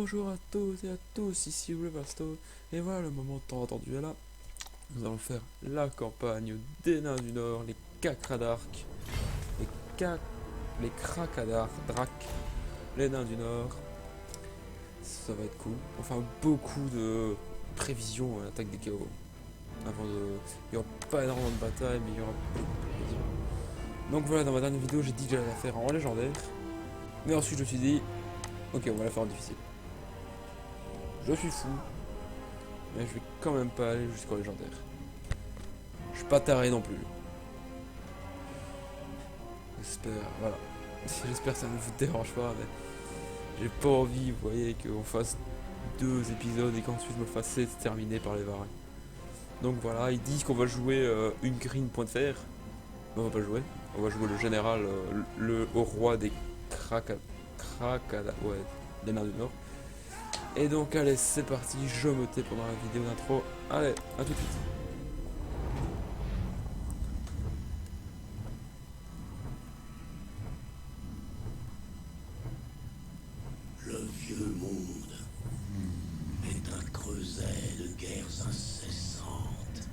Bonjour à toutes et à tous, ici Riverstone, et voilà le moment tant attendu est là. Nous allons faire la campagne des nains du Nord, les Cacradarques, les Cac... les Kracadarques, les nains du Nord. Ça va être cool. Enfin, beaucoup de prévisions à l'attaque des chaos. Il n'y aura pas énormément de batailles, mais il y aura beaucoup de prévisions. Donc voilà, dans ma dernière vidéo, j'ai dit que j'allais la faire en légendaire. Mais ensuite, je me suis dit, ok, on va la faire en difficile. Je suis fou, mais je vais quand même pas aller jusqu'au légendaire. Je suis pas taré non plus. J'espère, voilà. J'espère que ça ne vous dérange pas, mais j'ai pas envie, vous voyez, qu'on fasse 2 épisodes et qu'ensuite je me fasse terminer par les varins. Donc voilà, ils disent qu'on va jouer une green point de fer. Mais on va pas jouer. On va jouer le général, au roi des ouais, des nains du Nord. Et donc allez, c'est parti, je me tais pendant la vidéo d'intro. Allez, à tout de suite. Le vieux monde est un creuset de guerres incessantes.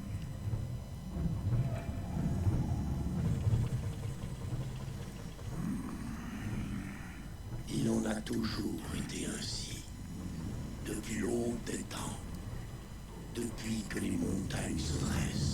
Il en a toujours été ainsi, depuis l'aube des temps, depuis que les montagnes se dressent.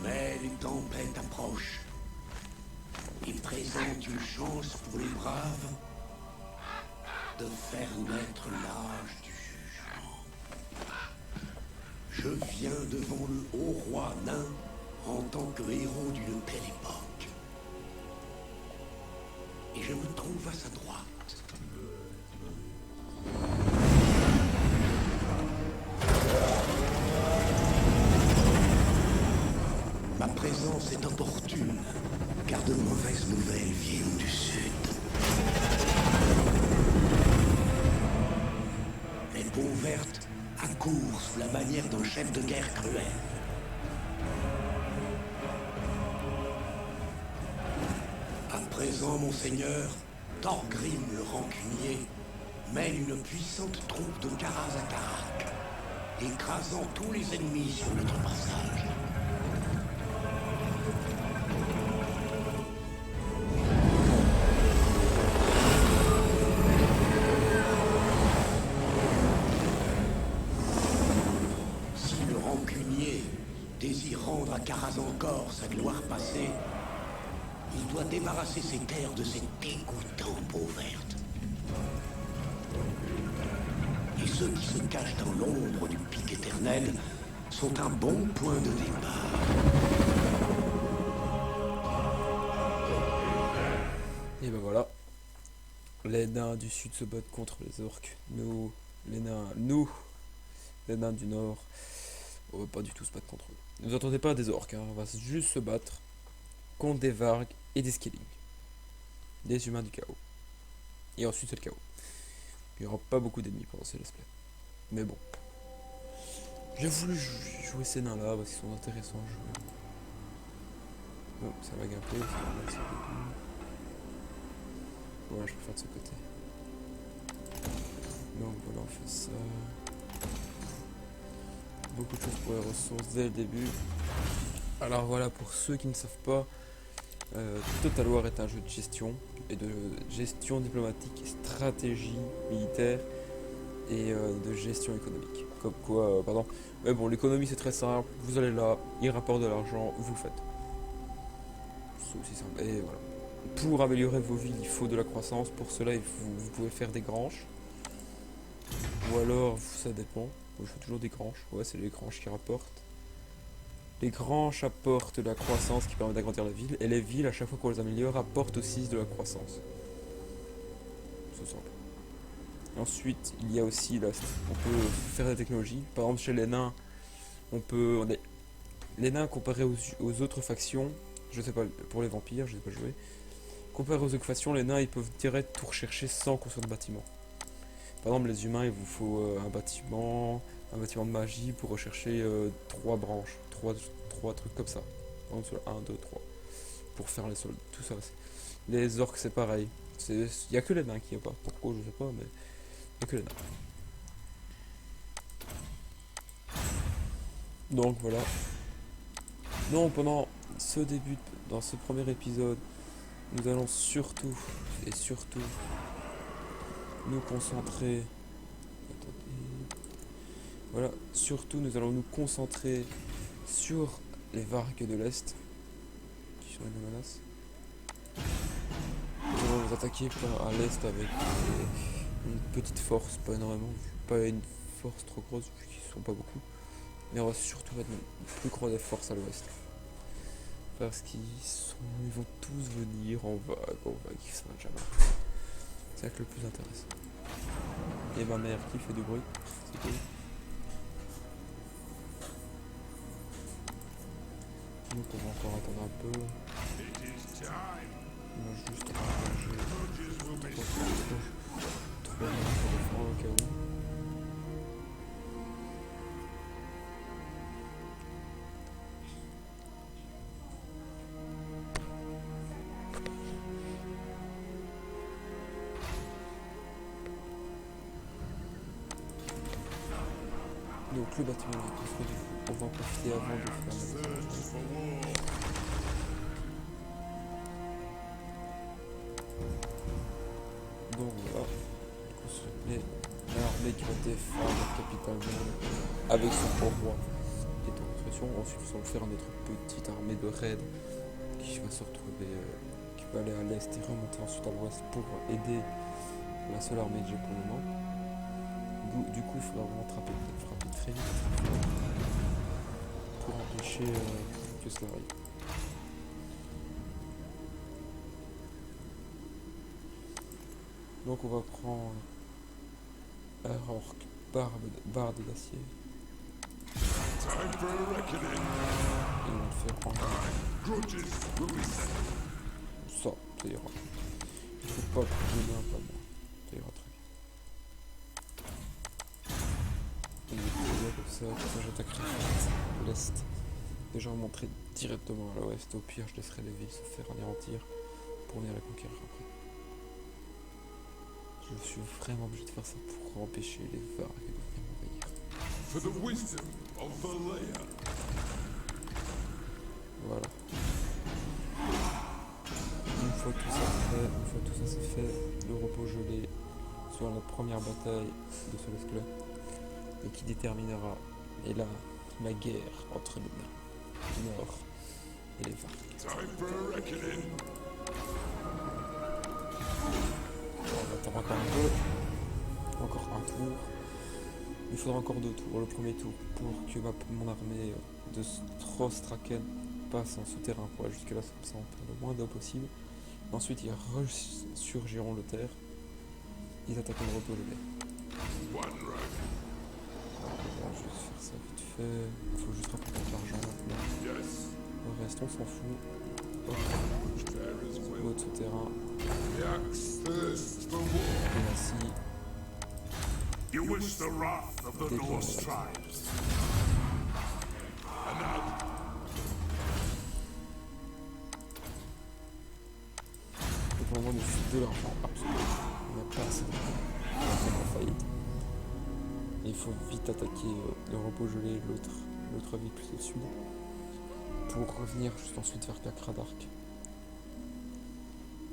Mais les tempêtes approchent. Ils présentent une chance pour les braves de faire naître l'âge du jugement. Je viens devant le haut roi nain en tant que héros d'une telle époque. Et je me trouve à sa droite. Ma présence est opportune, car de mauvaises nouvelles viennent du sud. Les peaux vertes accourent sous la bannière d'un chef de guerre cruel. À présent, mon seigneur, Thorgrim le rancunier mène une puissante troupe de Karazakarak, écrasant tous les ennemis sur notre passage. Si le rancunier désire rendre à Karaz-encore sa gloire passée, il doit débarrasser ses terres de ces dégoûtants peaux vertes. Et ceux qui se cachent dans l'ombre du pic éternel sont un bon point de départ. Et ben voilà. Les nains du sud se battent contre les orques. Nous, les nains du nord, on va pas du tout se battre contre eux. Ne vous attendez pas à des orques, hein. On va juste se battre contre des vargs et des skelings. Des humains du chaos. Et ensuite c'est le chaos. Il n'y aura pas beaucoup d'ennemis pendant ces let's play. Mais bon. J'ai voulu jouer ces nains là parce qu'ils sont intéressants à jouer. Bon, ça lag un peu, ça lag un peu. Ouais, je peux faire de ce côté. Donc voilà, on fait ça. Beaucoup de choses pour les ressources dès le début. Alors voilà, pour ceux qui ne savent pas, Total War est un jeu de gestion et de gestion diplomatique, stratégie militaire et de gestion économique. Comme quoi, pardon. Mais bon, l'économie c'est très simple. Vous allez là, il rapporte de l'argent, vous le faites. C'est aussi simple. Et voilà. Pour améliorer vos villes, il faut de la croissance. Pour cela, vous pouvez faire des granges. Ou alors, ça dépend. Moi, je fais toujours des granges. Ouais, c'est les granges qui rapportent. Les granges apportent de la croissance qui permet d'agrandir la ville. Et les villes, à chaque fois qu'on les améliore, apportent aussi de la croissance. c'est simple. Ensuite, il y a aussi on peut faire des technologies. Par exemple, chez les nains, les nains comparés aux autres factions, je sais pas, pour les vampires, je sais pas jouer. Comparé aux autres factions, les nains ils peuvent direct tout rechercher sans construire de bâtiment. Par exemple, les humains, il vous faut un bâtiment de magie pour rechercher 3 branches, trois trucs comme ça. Par exemple, 1, 2, 3. Pour faire les soldes, tout ça. Les orques, c'est pareil. Il n'y a que les nains qui n'y a pas. Pourquoi, je sais pas, mais il n'y a que les nains. Donc voilà. Donc dans ce premier épisode, nous allons surtout nous concentrer. Attendez. Voilà, surtout nous allons nous concentrer sur les vargues de l'Est, qui sont une menace. Nous allons nous attaquer à l'Est avec une petite force, pas énormément, pas une force trop grosse vu qu'ils sont pas beaucoup. Mais on va surtout mettre une plus grosse force à l'Ouest. Parce ils vont tous venir en vague, ça va jamais. C'est ça que le plus intéressant. Et ma mère qui fait du bruit, c'est cool. Donc on va encore attendre un peu. On va juste ranger 3 minutes pour le faire au cas où. Donc le bâtiment est construit, du coup, on va en profiter avant de faire donc voilà, l'armée qui va défendre la capitale avec son roi et de construction. Ensuite nous allons faire notre petite armée de raids qui va se retrouver, qui va aller à l'est et remonter ensuite à l'ouest pour aider la seule armée que j'ai pour le moment. Du coup il faudra vraiment frapper très vite pour empêcher que cela arrive. Donc on va prendre un orc barde d'acier. Et on le fait prendre. Ça ira. Il faut pas plus de main, pas moins. Ça ira très bien. Et comme ça j'attaquerai l'est. Et je remonterai directement à l'ouest. Au pire, je laisserai les villes se faire anéantir pour venir la conquérir après. Je suis vraiment obligé de faire ça pour empêcher les vargues de venir m'envahir. Voilà. Une fois tout ça c'est fait, le repos gelé sera la première bataille de ce let's et qui déterminera la guerre entre le nord et les vargues. On va attendre encore un peu, encore un tour. Il faudra encore 2 tours. Le premier tour pour que mon armée de Strostraken passe en souterrain pour aller jusque là, comme ça on perd le moins d'eau possible. Ensuite ils resurgiront le terre. Ils attaqueront le repos gelé. On va juste faire ça vite fait. Il faut juste rapporter de l'argent maintenant. Le reste on s'en fout. Hop. Votre souterrain. Et ainsi. You wish the wrath of the Norse tribes. Et pour le moment, il faut de l'argent, absolument. Il n'y a pas assez d'argent. On est vraiment faillite. Et il faut vite attaquer le repos gelé, l'autre ville plus au sud, pour revenir juste ensuite vers Cakradark.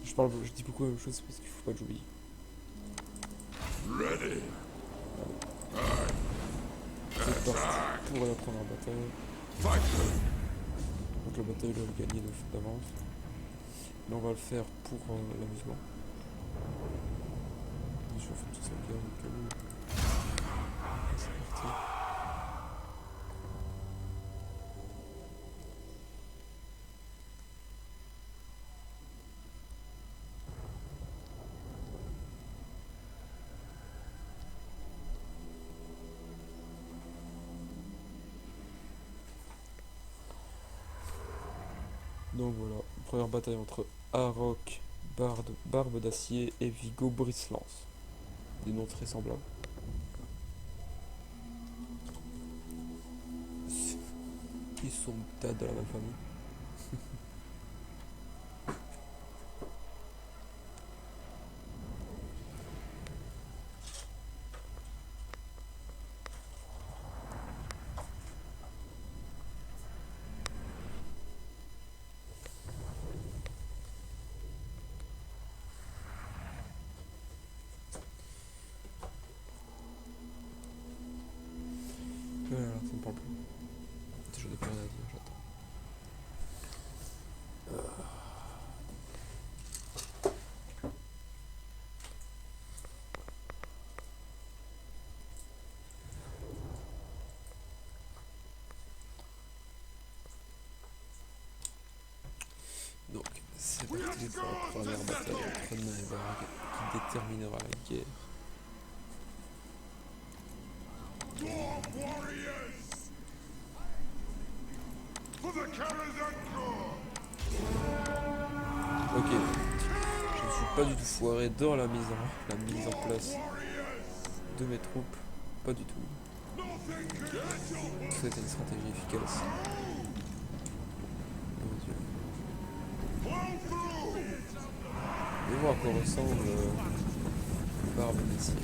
Je dis beaucoup la même chose parce qu'il faut pas que j'oublie. Ready. C'est parti pour la première bataille. Donc la bataille doit le gagner d'avance. Mais on va le faire pour l'amusement. Je vais faire tout ça bien au cas où. C'est parti. Donc voilà, première bataille entre Arok, Barbe d'Acier et Vigo Briselance. Des noms très semblables. Ils sont peut-être de la même famille. Voilà, ça me parle plus. Déjà de plus rien à dire, j'attends. Donc, c'est parti pour la première bataille entre Nain et Varg qui déterminera la guerre. Ok, je ne suis pas du tout foiré dans la mise en place de mes troupes, pas du tout. C'était une stratégie efficace. Mon Dieu. Je vais voir à quoi ressemble Barbe d'Acier.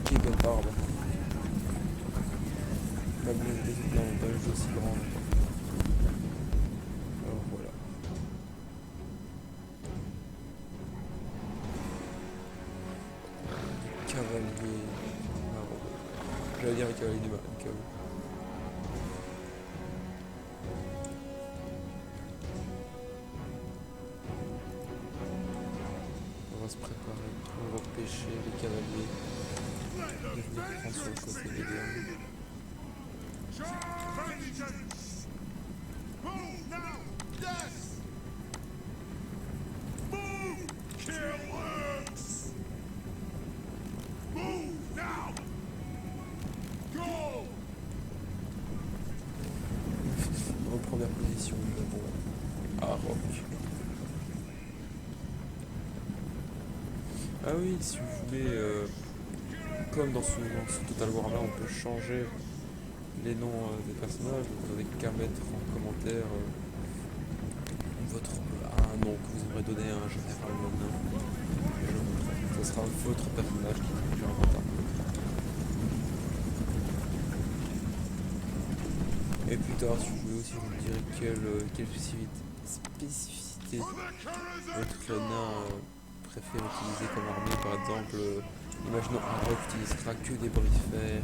Qui est bonne barbe. La blague des autres n'ont pas le jeu aussi grand. Alors voilà. Cavalier. J'allais dire les cavaliers du mal. On va se préparer pour repêcher les cavaliers et venir prendre sur le côté des derniers. En première position, nous avons Arok. Ah oui, si vous voulez, comme dans ce Total War là, on peut changer les noms des personnages. Vous n'avez qu'à mettre en commentaire un nom que vous aurez donné à un général maintenant. Ce sera votre personnage qui est en retard. Et plus tard, si vous voulez aussi, vous me direz quelle spécificité votre nain préfère utiliser comme armée. Par exemple, imaginons un roc utilisera que des bris de fer.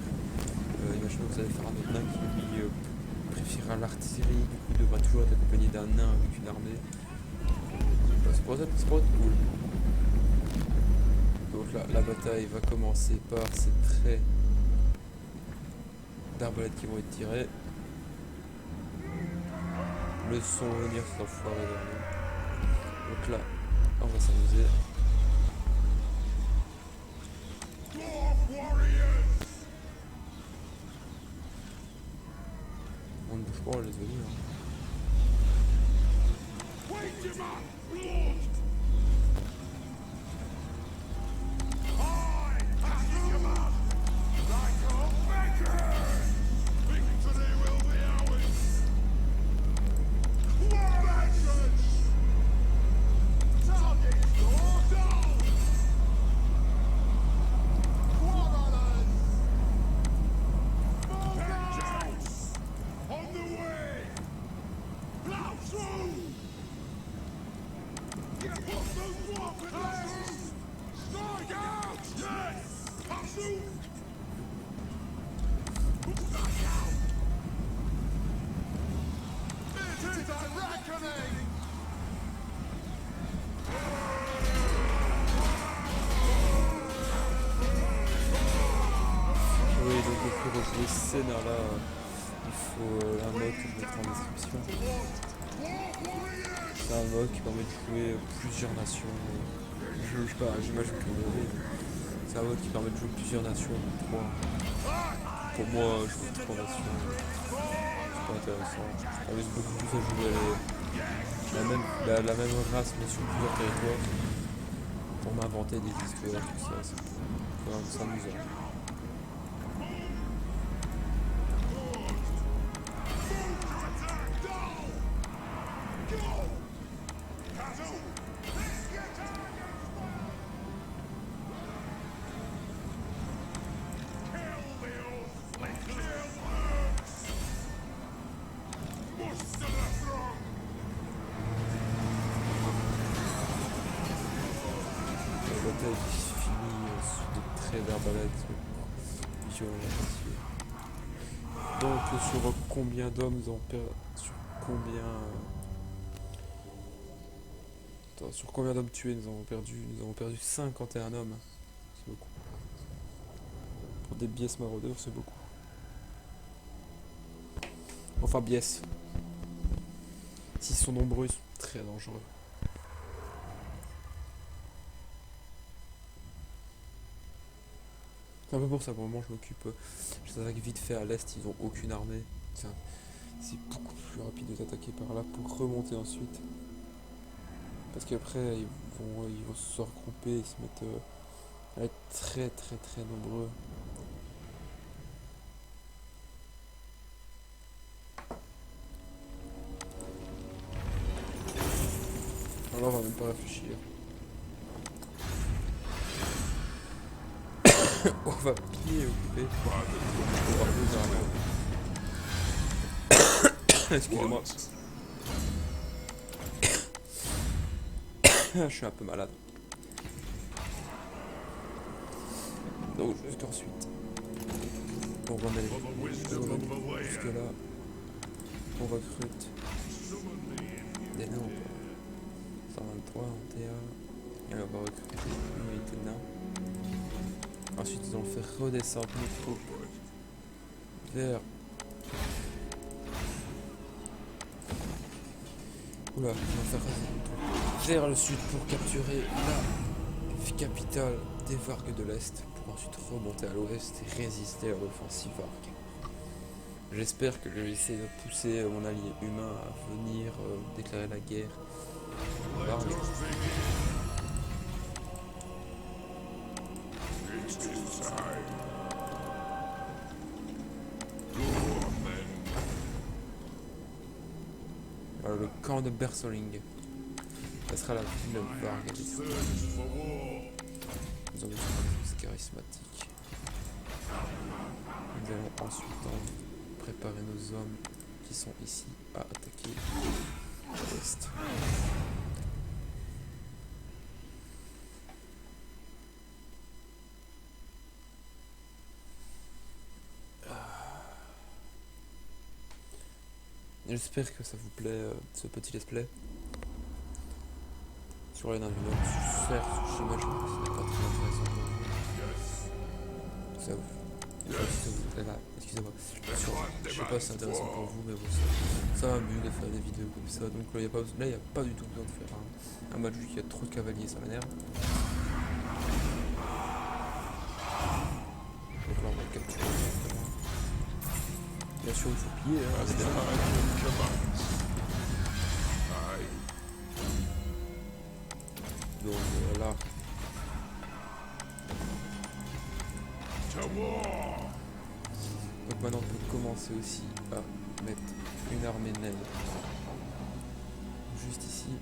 Imaginons que vous allez faire un autre nain qui lui préférera l'artillerie, du coup il devra toujours être accompagné d'un nain avec une armée. Ça pourrait être cool. Donc là, la bataille va commencer par ces traits d'arbalète qui vont être tirés. Le son va venir s'enfoirer vers nous. Donc là, on va s'amuser. On ne bouge pas, on laisse venir. Oui, donc pour rejouer ce scénar-là, il faut un mode que je mettrai en description. C'est un mode qui permet de jouer plusieurs nations. Je sais pas, j'imagine que vous l'avez. C'est un mode qui permet de jouer plusieurs nations, 3. Pour moi, je joue 3 nations. pas intéressant. Je m'amuse beaucoup plus à jouer la même race mais sur plusieurs territoires pour m'inventer des histoires, tout ça. C'est amusant. La bataille qui se finit sous des traits d'arbalète violents. Donc sur combien d'hommes nous avons perdu, sur combien d'hommes tués nous avons perdu 51 hommes. C'est beaucoup. Pour des biais maraudeurs, c'est beaucoup. Enfin biais. S'ils sont nombreux, ils sont très dangereux. C'est un peu pour ça, pour le moment je m'occupe. Je t'attaque vite fait à l'est, ils ont aucune armée. C'est beaucoup plus rapide de t'attaquer par là pour remonter ensuite. Parce qu'après ils vont se regrouper, ils se mettent à être très très très nombreux. Alors on va même pas réfléchir. On va piller et occuper. Excusez-moi. Je suis un peu malade. Donc jusqu'ensuite. On remet les jusque là. On recrute des nains. 123, 21. Et on va recruter une unité de nains. Ensuite, ils vont faire redescendre nos troupes vers... Oula, ils vont faire redescendre nos troupes vers le sud pour capturer la capitale des Vargues de l'Est, pour ensuite remonter à l'ouest et résister à l'offensive Vargue. J'espère que je vais essayer de pousser mon allié humain à venir déclarer la guerre aux Vargues. Alors, le camp de Bersoling. Ça sera la ville Vargue. Nous avons une charismatique. Nous allons ensuite préparer nos hommes qui sont ici à attaquer l'est. J'espère que ça vous plaît, ce petit let's play sur les nains du Nord. Certes, j'imagine que ce n'est pas très intéressant pour vous. Ça vous... Là, excusez-moi. Je sais pas si c'est intéressant pour vous, mais bon, ça m'amuse de faire des vidéos comme ça. Donc là, il n'y a pas du tout besoin de faire un match où il y a trop de cavaliers, ça m'énerve. Donc là, on va le capturer directement. Bien sûr, il faut piller, hein, donc là. Donc maintenant on peut commencer aussi à mettre une armée naine juste ici.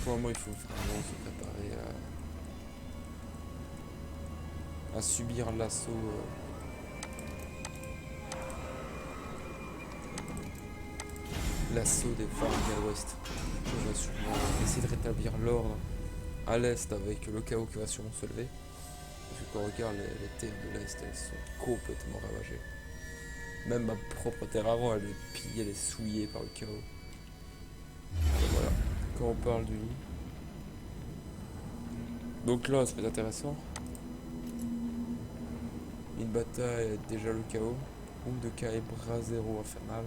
Pour le moment il faut vraiment se préparer à subir l'assaut des Vargues à l'ouest. On va sûrement essayer de rétablir l'ordre à l'est avec le chaos qui va sûrement se lever. Parce que quand on regarde les terres de l'est, elles sont complètement ravagées. Même ma propre terre avant, elle est pillée, elle est souillée par le chaos. Et voilà, quand on parle du lit. Donc là, ça va être intéressant. Une bataille est déjà le chaos. Ou de Kai Brasero infernal.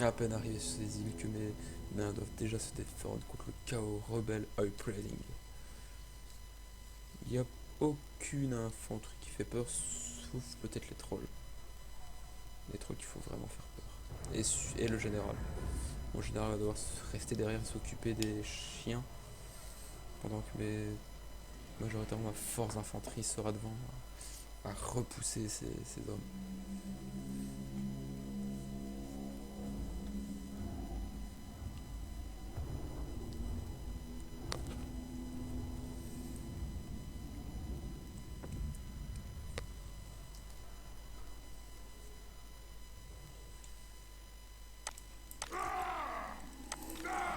À peine arrivé sur ces îles que mes nains doivent déjà se défendre contre le chaos rebelle Uprising. Il n'y a aucune infanterie qui fait peur, sauf peut-être les trolls. Les trolls qu'il faut vraiment faire peur. Et le général. Mon général va devoir rester derrière, s'occuper des chiens. Pendant que majoritairement ma force d'infanterie sera devant à repousser ces hommes.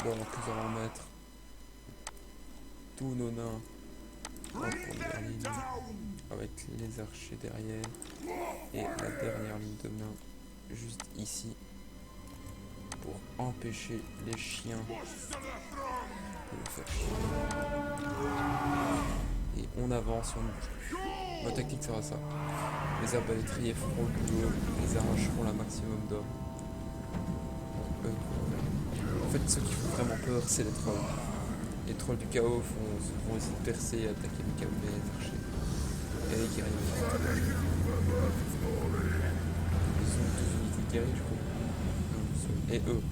Donc nous allons mettre tous nos nains en première ligne avec les archers derrière et la dernière ligne de nains juste ici pour empêcher les chiens de le faire chier. Et on avance et on ne bouge plus. Ma tactique sera ça. Les arbalétriers feront le boulot, ils arracheront la maximum d'hommes. En fait, ceux qui font vraiment peur, c'est les trolls. Les trolls du chaos vont essayer de percer et attaquer les archers. Et les guerriers. Ils sont tous unités de guerriers, je crois. Et eux.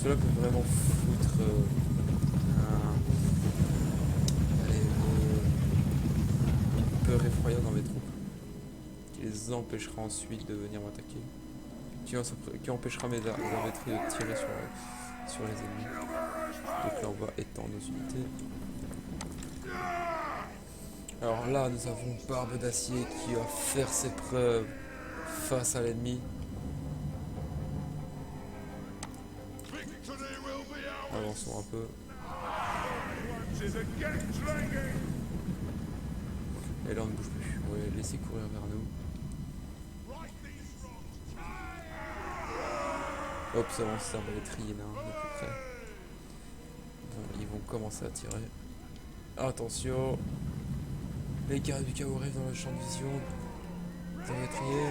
Ceux-là peuvent vraiment foutre une peur effroyable dans mes troupes. Qui les empêchera ensuite de venir m'attaquer. Qui empêchera mes arbalétriers de tirer sur les ennemis. Donc là on va étendre nos unités. Alors là nous avons Barbe d'Acier qui va faire ses preuves face à l'ennemi. Avançons un peu. Et là on ne bouge plus. On va les laisser courir vers nous. Hop, ça avance, ça va les trier là, à peu près. Bon, ils vont commencer à tirer. Attention. Les guerriers du chaos arrivent dans le champ de vision. Vous avez trié.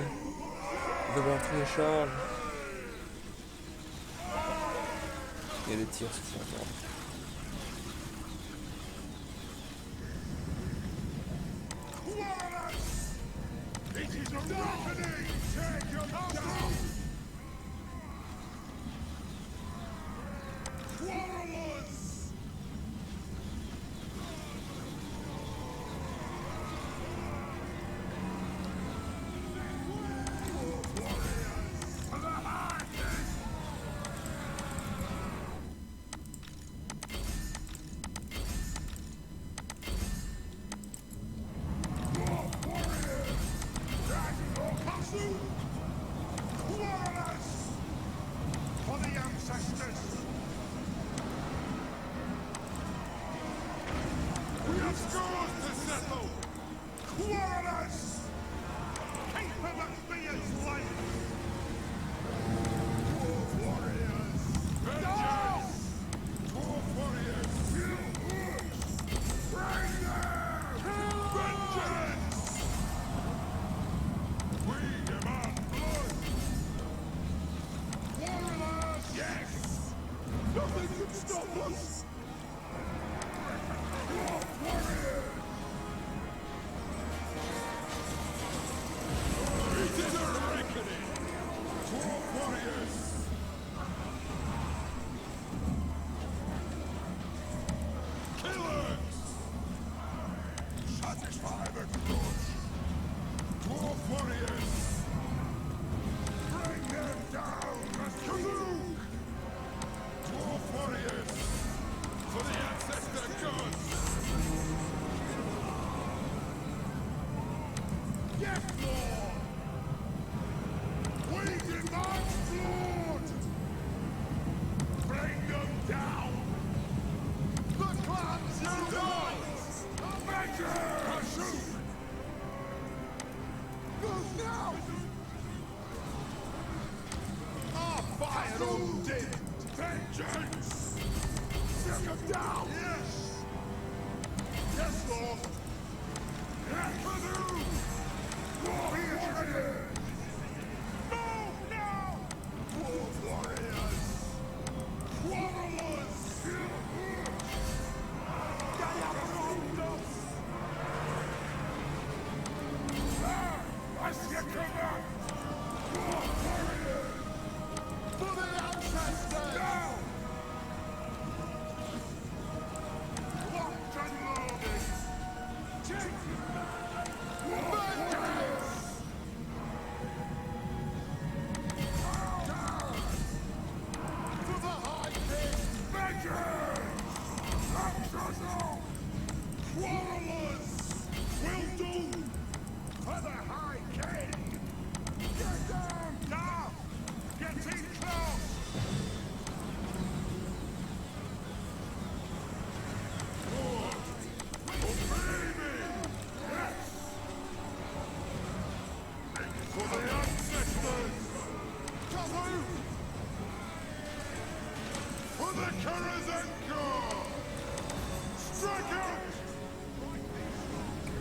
Vous avez trié charge. Et les tirs se font entendre.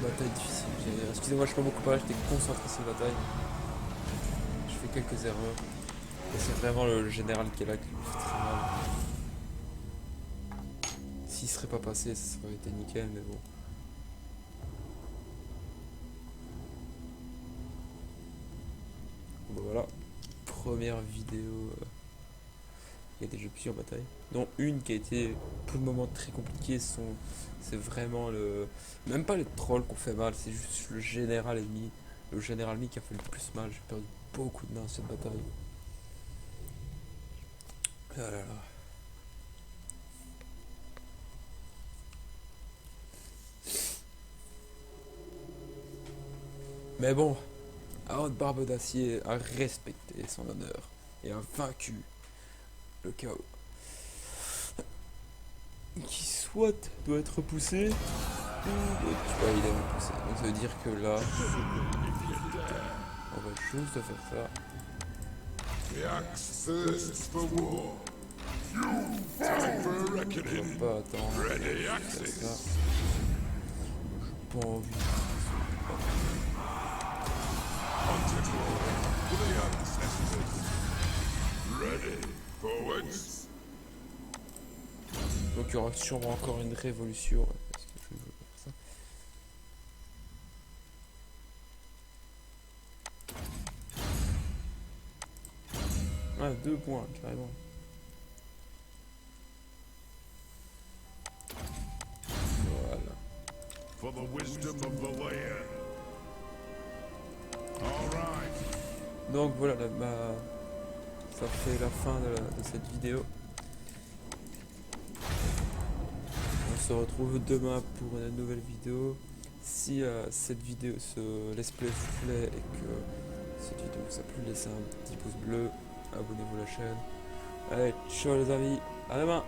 Bataille difficile. Excusez-moi, je suis pas beaucoup parlé, j'étais concentré sur la bataille. Je fais quelques erreurs. Et c'est vraiment le général qui est là qui me fait très mal. S'il serait pas passé, ça aurait été nickel, mais bon. Bon voilà, première vidéo. Il y a déjà plusieurs batailles, dont une qui a été pour le moment très compliquée. C'est vraiment le. Même pas les trolls qu'on fait mal, c'est juste le général ennemi. Le général ennemi qui a fait le plus mal. J'ai perdu beaucoup de nains cette bataille. Ah là là. Mais bon, Haute Barbe d'Acier a respecté son honneur et a vaincu le chaos. Qui soit doit être repoussé, ou doit il est repoussé. Donc ça veut dire que là, on va juste faire ça. On va pas attendre. Faire ça. J'ai pas envie. Donc il y aura sûrement encore une révolution. Parce que je veux pas faire ça. Ah, 2 points, carrément. Voilà. For the wisdom of the land. All right. Donc voilà, ça fait la fin de cette vidéo. On se retrouve demain pour une nouvelle vidéo. Si cette vidéo, ce let's play vous plaît et que cette vidéo vous a plu, laissez un petit pouce bleu, abonnez-vous à la chaîne. Allez, ciao les amis, à demain.